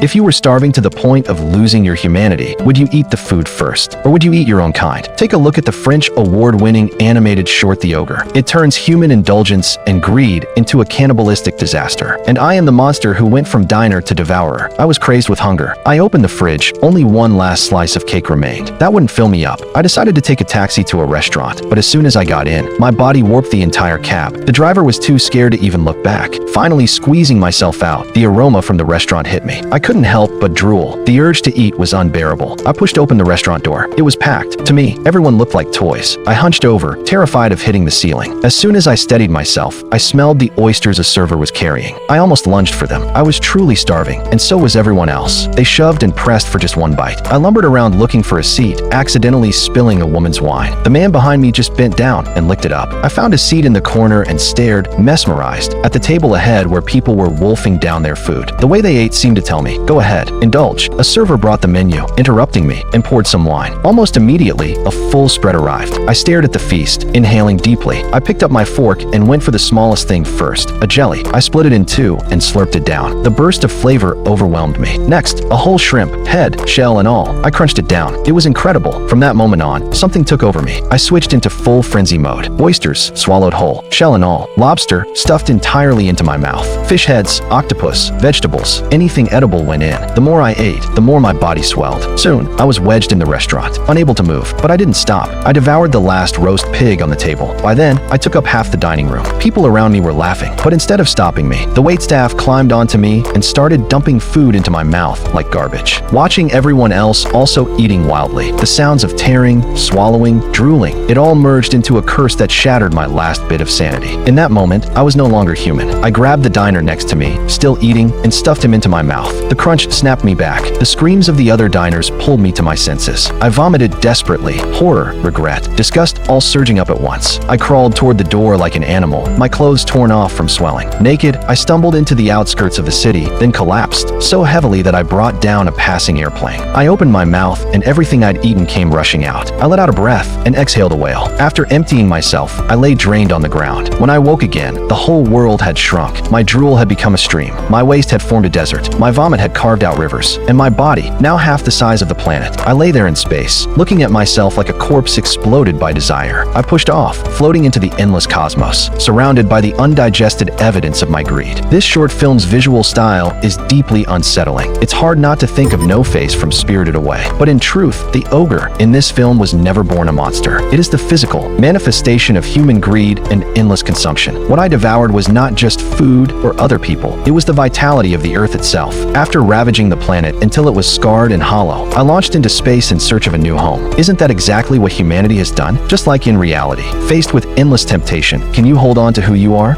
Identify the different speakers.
Speaker 1: If you were starving to the point of losing your humanity, would you eat the food first, or would you eat your own kind? Take a look at the French award-winning animated short The Ogre. It turns human indulgence and greed into a cannibalistic disaster. And I am the monster who went from diner to devourer. I was crazed with hunger. I opened the fridge. Only one last slice of cake remained. That wouldn't fill me up. I decided to take a taxi to a restaurant, but as soon as I got in, my body warped the entire cab. The driver was too scared to even look back. Finally squeezing myself out, the aroma from the restaurant hit me. I couldn't help but drool. The urge to eat was unbearable. I pushed open the restaurant door. It was packed. To me, everyone looked like toys. I hunched over, terrified of hitting the ceiling. As soon as I steadied myself, I smelled the oysters a server was carrying. I almost lunged for them. I was truly starving, and so was everyone else. They shoved and pressed for just one bite. I lumbered around looking for a seat, accidentally spilling a woman's wine. The man behind me just bent down and licked it up. I found a seat in the corner and stared, mesmerized, at the table ahead where people were wolfing down their food. The way they ate seemed to tell me, "Go ahead, indulge." A server brought the menu, interrupting me, and poured some wine. Almost immediately, a full spread arrived. I stared at the feast, inhaling deeply. I picked up my fork and went for the smallest thing first, a jelly. I split it in two and slurped it down. The burst of flavor overwhelmed me. Next, a whole shrimp, head, shell, and all. I crunched it down. It was incredible. From that moment on, something took over me. I switched into full frenzy mode. Oysters, swallowed whole, shell and all. Lobster, stuffed entirely into my mouth. Fish heads, octopus, vegetables, anything edible went in. The more I ate, the more my body swelled. Soon, I was wedged in the restaurant, unable to move. But I didn't stop. I devoured the last roast pig on the table. By then, I took up half the dining room. People around me were laughing. But instead of stopping me, the waitstaff climbed onto me and started dumping food into my mouth like garbage. Watching everyone else also eating wildly, the sounds of tearing, swallowing, drooling, it all merged into a curse that shattered my last bit of sanity. In that moment, I was no longer human. I grabbed the diner next to me, still eating, and stuffed him into my mouth. The crunch snapped me back. The screams of the other diners pulled me to my senses. I vomited desperately, horror, regret, disgust all surging up at once. I crawled toward the door like an animal, my clothes torn off from swelling. Naked, I stumbled into the outskirts of the city, then collapsed, so heavily that I brought down a passing airplane. I opened my mouth, and everything I'd eaten came rushing out. I let out a breath and exhaled a wail. After emptying myself, I lay drained on the ground. When I woke again, the whole world had shrunk. My drool had become a stream. My waist had formed a desert. My vomit had carved out rivers. And my body, now half the size of the planet. I lay there in space, looking at myself like a corpse exploded by desire. I pushed off, floating into the endless cosmos, surrounded by the undigested evidence of my greed. This short film's visual style is deeply unsettling. It's hard not to think of No-Face from Spirited Away. But in truth, the ogre in this film was never born a monster. It is the physical manifestation of human greed and endless consumption. What I devoured was not just food or other people. It was the vitality of the earth itself. After ravaging the planet until it was scarred and hollow, I launched into space in search of a new home. Isn't that exactly what humanity has done? Just like in reality, faced with endless temptation, can you hold on to who you are?